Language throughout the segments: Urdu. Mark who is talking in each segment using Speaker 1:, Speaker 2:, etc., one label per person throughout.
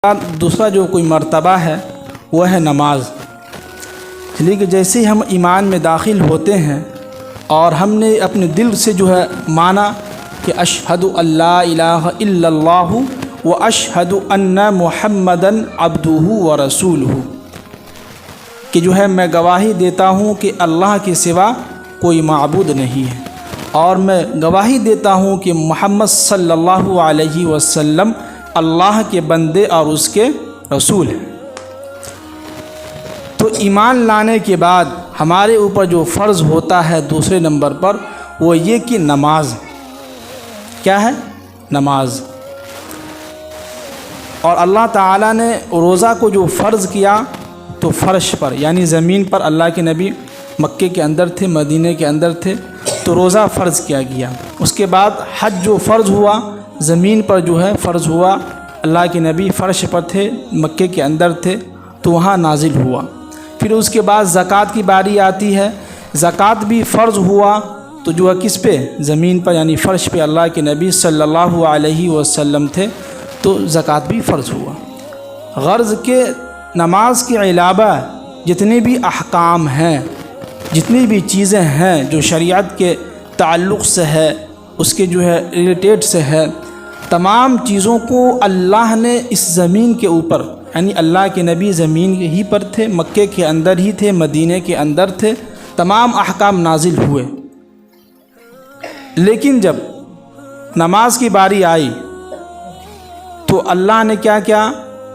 Speaker 1: دوسرا جو کوئی مرتبہ ہے وہ ہے نماز، اس لیے کہ جیسے ہی ہم ایمان میں داخل ہوتے ہیں اور ہم نے اپنے دل سے جو ہے مانا کہ اشہد اللہ الہ الا اللہ و اشہد ان محمدن عبدہ و رسولہ، کہ جو ہے میں گواہی دیتا ہوں کہ اللہ کے سوا کوئی معبود نہیں ہے، اور میں گواہی دیتا ہوں کہ محمد صلی اللہ علیہ وسلم اللہ کے بندے اور اس کے رسول ہیں۔ تو ایمان لانے کے بعد ہمارے اوپر جو فرض ہوتا ہے دوسرے نمبر پر وہ یہ کہ نماز کیا ہے؟ نماز۔ اور اللہ تعالیٰ نے روزہ کو جو فرض کیا تو فرش پر یعنی زمین پر، اللہ کے نبی مکے کے اندر تھے، مدینے کے اندر تھے، تو روزہ فرض کیا گیا۔ اس کے بعد حج جو فرض ہوا زمین پر جو ہے فرض ہوا، اللہ کے نبی فرش پر تھے، مکے کے اندر تھے تو وہاں نازل ہوا۔ پھر اس کے بعد زکوٰۃ کی باری آتی ہے، زکوٰۃ بھی فرض ہوا تو جو ہے کس پہ؟ زمین پر یعنی فرش پہ، اللہ کے نبی صلی اللہ علیہ وسلم تھے تو زکوٰۃ بھی فرض ہوا۔ غرض کہ نماز کے علاوہ جتنے بھی احکام ہیں، جتنی بھی چیزیں ہیں جو شریعت کے تعلق سے ہے، اس کے جو ہے ریلیٹیڈ سے ہے، تمام چیزوں کو اللہ نے اس زمین کے اوپر یعنی اللہ کے نبی زمین ہی پر تھے، مکے کے اندر ہی تھے، مدینے کے اندر تھے، تمام احکام نازل ہوئے۔ لیکن جب نماز کی باری آئی تو اللہ نے کیا کیا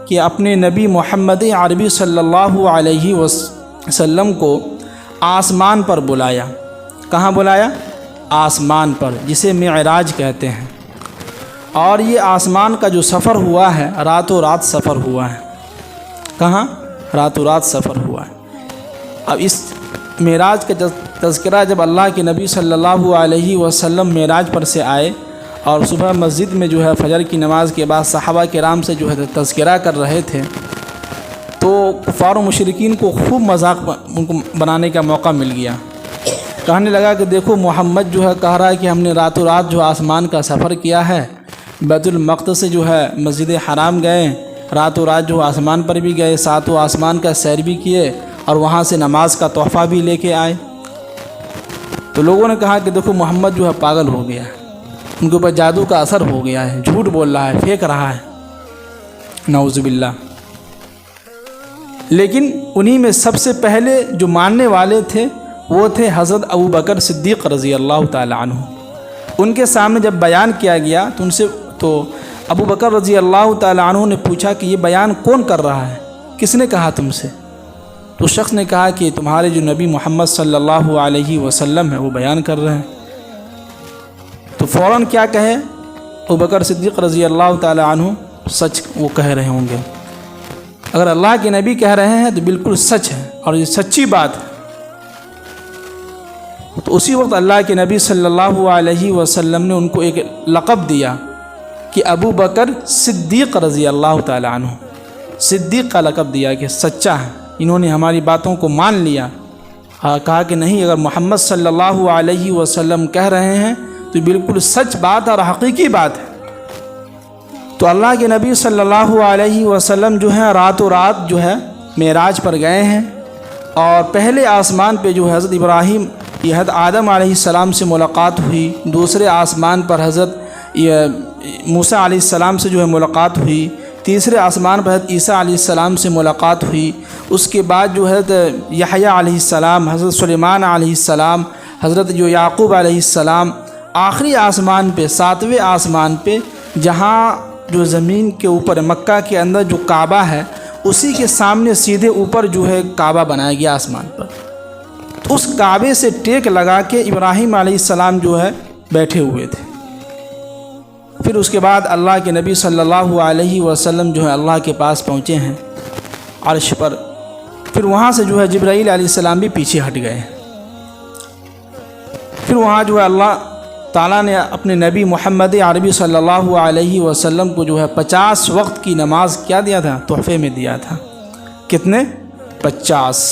Speaker 1: کہ اپنے نبی محمد عربی صلی اللہ علیہ وسلم کو آسمان پر بلایا۔ کہاں بلایا؟ آسمان پر، جسے معراج کہتے ہیں۔ اور یہ آسمان کا جو سفر ہوا ہے راتوں رات سفر ہوا ہے۔ کہاں؟ راتوں رات سفر ہوا ہے۔ اب اس معراج کا تذکرہ جب اللہ کے نبی صلی اللہ علیہ وسلم معراج پر سے آئے اور صبح مسجد میں جو ہے فجر کی نماز کے بعد صحابہ کرام سے جو ہے تذکرہ کر رہے تھے تو کفار و مشرکین کو خوب مذاق ان کو بنانے کا موقع مل گیا۔ کہنے لگا کہ دیکھو محمد جو ہے کہہ رہا ہے کہ ہم نے راتوں رات جو آسمان کا سفر کیا ہے، بیت المقدس سے جو ہے مسجد حرام گئے، راتوں رات جو آسمان پر بھی گئے، ساتوں آسمان کا سیر بھی کیے اور وہاں سے نماز کا تحفہ بھی لے کے آئے۔ تو لوگوں نے کہا کہ دیکھو محمد جو ہے پاگل ہو گیا ہے، ان کے اوپر جادو کا اثر ہو گیا ہے، جھوٹ بول رہا ہے، پھینک رہا ہے، نعوذ باللہ۔ لیکن انہی میں سب سے پہلے جو ماننے والے تھے وہ تھے حضرت ابو بکر صدیق رضی اللہ تعالی عنہ۔ ان کے سامنے جب بیان کیا گیا تو ابو بکر رضی اللہ تعالی عنہ نے پوچھا کہ یہ بیان کون کر رہا ہے؟ کس نے کہا تم سے؟ تو اس شخص نے کہا کہ تمہارے جو نبی محمد صلی اللہ علیہ وسلم ہے وہ بیان کر رہے ہیں۔ تو فوراً کیا کہے؟ ابو بکر صدیق رضی اللہ تعالی عنہ سچ وہ کہہ رہے ہوں گے۔ اگر اللہ کے نبی کہہ رہے ہیں تو بالکل سچ ہے اور یہ سچی بات ہے۔ تو اسی وقت اللہ کے نبی صلی اللہ علیہ وسلم نے ان کو ایک لقب دیا کہ ابو بکر صدیق رضی اللہ تعالی عنہ، صدیق کا لقب دیا کہ سچا ہے، انہوں نے ہماری باتوں کو مان لیا۔ کہا کہ نہیں، اگر محمد صلی اللہ علیہ وسلم کہہ رہے ہیں تو بالکل سچ بات اور حقیقی بات ہے۔ تو اللہ کے نبی صلی اللہ علیہ وسلم جو ہے راتوں رات جو ہے معراج پر گئے ہیں، اور پہلے آسمان پہ جو حضرت ابراہیم حضرت آدم علیہ السلام سے ملاقات ہوئی، دوسرے آسمان پر حضرت موسیٰ علیہ السلام سے جو ہے ملاقات ہوئی، تیسرے آسمان پر حضرت عیسیٰ علیہ السلام سے ملاقات ہوئی، اس کے بعد جو حضرت یحییٰ علیہ السلام، حضرت سلیمان علیہ السلام، حضرت جو یعقوب علیہ السلام، آخری آسمان پہ ساتویں آسمان پہ جہاں جو زمین کے اوپر مکہ کے اندر جو کعبہ ہے اسی کے سامنے سیدھے اوپر جو ہے کعبہ بنایا گیا آسمان پر۔ تو اس کعبے سے ٹیک لگا کے ابراہیم علیہ السلام جو ہے بیٹھے ہوئے تھے۔ پھر اس کے بعد اللہ کے نبی صلی اللہ علیہ وسلم جو ہے اللہ کے پاس پہنچے ہیں عرش پر۔ پھر وہاں سے جو ہے جبرائیل علیہ السلام بھی پیچھے ہٹ گئے۔ پھر وہاں جو ہے اللہ تعالیٰ نے اپنے نبی محمد عربی صلی اللہ علیہ وسلم کو جو ہے 50 وقت کی نماز کیا دیا تھا؟ تحفے میں دیا تھا۔ کتنے؟ 50۔